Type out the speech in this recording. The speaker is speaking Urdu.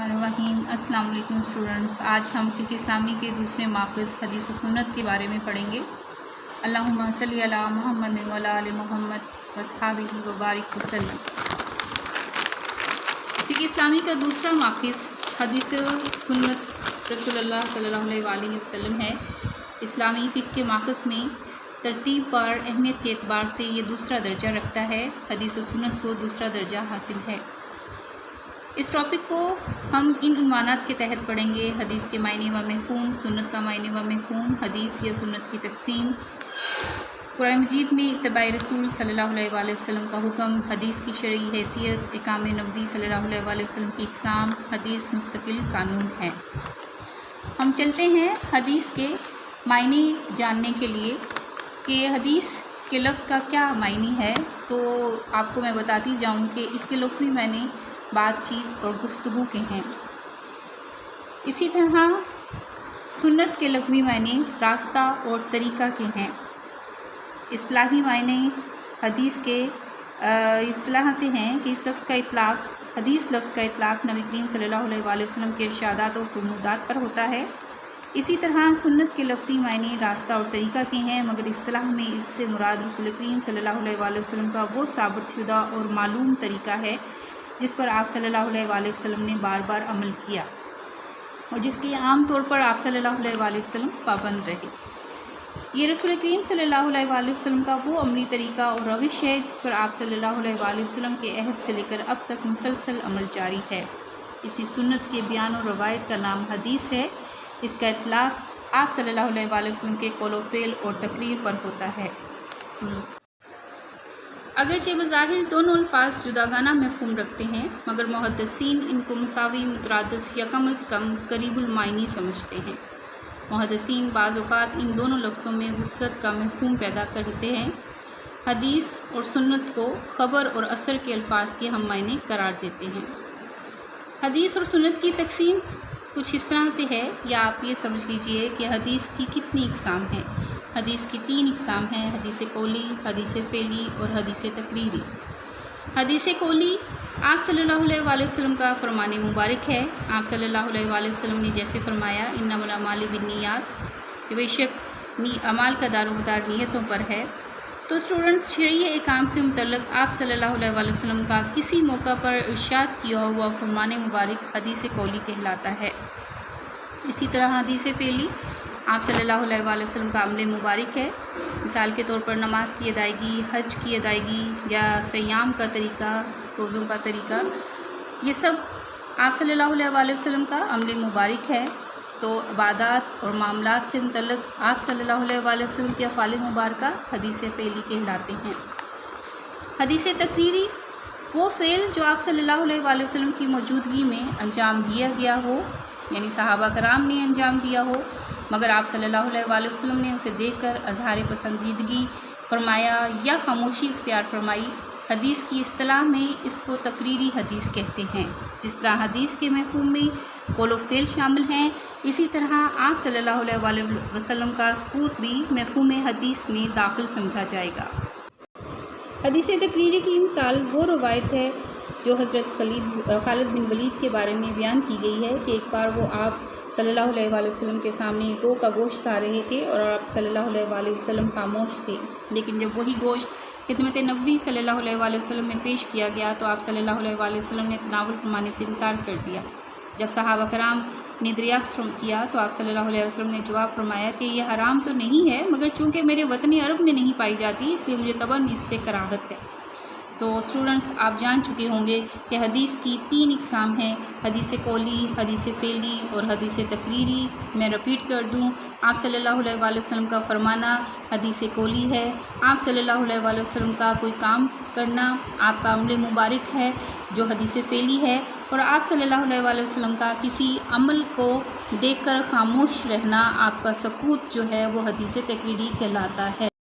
الرحیم السلام علیکم اسٹوڈنٹس، آج ہم فقہ اسلامی کے دوسرے ماخذ حدیث و سنت کے بارے میں پڑھیں گے۔ اللہم صلی علی محمد و علی آل محمد واصحابہ وبارک وسلم۔ فقہ اسلامی کا دوسرا ماخذ حدیث و سنت رسول اللہ صلی اللہ علیہ وآلہ وسلم ہے۔ اسلامی فقہ کے ماخذ میں ترتیب پر اہمیت کے اعتبار سے یہ دوسرا درجہ رکھتا ہے۔ حدیث و سنت کو دوسرا درجہ حاصل ہے۔ اس ٹاپک کو ہم ان عنوانات کے تحت پڑھیں گے: حدیث کے معنی و مفہوم، سنت کا معنی و مفہوم، حدیث یا سنت کی تقسیم، قرآن مجید میں اتباع رسول صلی اللہ علیہ وآلہ وسلم کا حکم، حدیث کی شرعی حیثیت، احکام نبوی صلی اللہ علیہ وآلہ وسلم کی اقسام، حدیث مستقل قانون ہے۔ ہم چلتے ہیں حدیث کے معنی جاننے کے لیے کہ حدیث کے لفظ کا کیا معنی ہے۔ تو آپ کو میں بتاتی جاؤں کہ اس کے لغوی معنی بات چیت اور گفتگو کے ہیں۔ اسی طرح سنت کے لغوی معنی راستہ اور طریقہ کے ہیں۔ اصطلاحی معنی حدیث کے اصطلاح سے ہیں کہ اس لفظ کا اطلاق، حدیث لفظ کا اطلاق نبی کریم صلی اللہ علیہ وآلہ وسلم کے ارشادات و فرمودات پر ہوتا ہے۔ اسی طرح سنت کے لفظی معنی راستہ اور طریقہ کے ہیں، مگر اصطلاح میں اس سے مراد رسول کریم صلی اللہ علیہ وآلہ وسلم کا وہ ثابت شدہ اور معلوم طریقہ ہے جس پر آپ صلی اللہ علیہ وآلہ وسلم نے بار بار عمل کیا اور جس کی عام طور پر آپ صلی اللہ علیہ وآلہ وسلم پابند رہے۔ یہ رسول کریم صلی اللہ علیہ وآلہ وسلم کا وہ عملی طریقہ اور روش ہے جس پر آپ صلی اللہ علیہ وآلہ وسلم کے عہد سے لے کر اب تک مسلسل عمل جاری ہے۔ اسی سنت کے بیان و روایت کا نام حدیث ہے۔ اس کا اطلاق آپ صلی اللہ علیہ وآلہ وسلم کے قول و فعل اور تقریر پر ہوتا ہے۔ اگرچہ بظاہر دونوں الفاظ جداگانہ مفہوم رکھتے ہیں، مگر محدثین ان کو مساوی، مترادف یا کم از کم قریب المعنی سمجھتے ہیں۔ محدثین بعض اوقات ان دونوں لفظوں میں وسعت کا مفہوم پیدا کرتے ہیں۔ حدیث اور سنت کو خبر اور اثر کے الفاظ کے ہم معنی قرار دیتے ہیں۔ حدیث اور سنت کی تقسیم کچھ اس طرح سے ہے، یا آپ یہ سمجھ لیجئے کہ حدیث کی کتنی اقسام ہیں۔ حدیث کی 3 اقسام ہیں: حدیث قولی، حدیث فعلی اور حدیث تقریری۔ حدیث قولی آپ صلی اللہ علیہ وآلہ وسلم کا فرمان مبارک ہے۔ آپ صلی اللہ علیہ وآلہ وسلم نے جیسے فرمایا، انما الاعمال بالنیات، کہ بے شک اعمال کا دار و مدار نیتوں پر ہے۔ تو اسٹوڈنٹس، شرعی احکام سے متعلق آپ صلی اللہ علیہ وآلہ وسلم کا کسی موقع پر ارشاد کیا ہوا فرمان مبارک حدیث قولی کہلاتا ہے۔ اسی طرح حدیث فعلی آپ صلی اللہ علیہ وآلہ وسلم کا عمل مبارک ہے۔ مثال کے طور پر نماز کی ادائیگی، حج کی ادائیگی یا صیام کا طریقہ، روزوں کا طریقہ، یہ سب آپ صلی اللہ علیہ وآلہ وسلم کا عمل مبارک ہے۔ تو عبادات اور معاملات سے متعلق آپ صلی اللہ علیہ وآلہ وسلم کے افعال مبارکہ حدیث فعلی کہلاتے ہیں۔ حدیث تقریری وہ فعل جو آپ صلی اللہ علیہ وآلہ وسلم کی موجودگی میں انجام دیا گیا ہو، یعنی صحابہ کرام نے انجام دیا ہو، مگر آپ صلی اللہ علیہ وآلہ وسلم نے اسے دیکھ کر اظہار پسندیدگی فرمایا یا خاموشی اختیار فرمائی۔ حدیث کی اصطلاح میں اس کو تقریری حدیث کہتے ہیں۔ جس طرح حدیث کے مفہوم میں قول و فعل شامل ہیں، اسی طرح آپ صلی اللہ علیہ وآلہ وسلم کا سکوت بھی مفہوم حدیث میں داخل سمجھا جائے گا۔ حدیث تقریری کی مثال وہ روایت ہے جو حضرت خالد بن ولید کے بارے میں بیان کی گئی ہے کہ ایک بار وہ آپ صلی اللہ علیہ وآلہ وسلم کے سامنے گو کا گوشت کھا رہے تھے اور آپ صلی اللہ علیہ وآلہ وسلم خاموش تھے، لیکن جب وہی گوشت خدمت نبوی صلی اللہ علیہ وآلہ وسلم میں پیش کیا گیا تو آپ صلی اللہ علیہ وآلہ وسلم نے تناول فرمانے سے انکار کر دیا۔ جب صحابہ کرام نے دریافت کیا تو آپ صلی اللہ علیہ وسلم نے جواب فرمایا کہ یہ حرام تو نہیں ہے، مگر چونکہ میرے وطن عرب میں نہیں پائی جاتی اس لیے مجھے طبعاً اس سے کراہت ہے۔ تو اسٹوڈنٹس، آپ جان چکے ہوں گے کہ حدیث کی 3 اقسام ہیں: حدیث قولی، حدیث فعلی اور حدیث تقریری۔ میں رپیٹ کر دوں، آپ صلی اللہ علیہ وآلہ وسلم کا فرمانا حدیث قولی ہے۔ آپ صلی اللہ علیہ وآلہ وسلم کا کوئی کام کرنا آپ کا عمل مبارک ہے جو حدیث فعلی ہے، اور آپ صلی اللہ علیہ وآلہ وسلم کا کسی عمل کو دیکھ کر خاموش رہنا، آپ کا سکوت جو ہے وہ حدیث تقریری کہلاتا ہے۔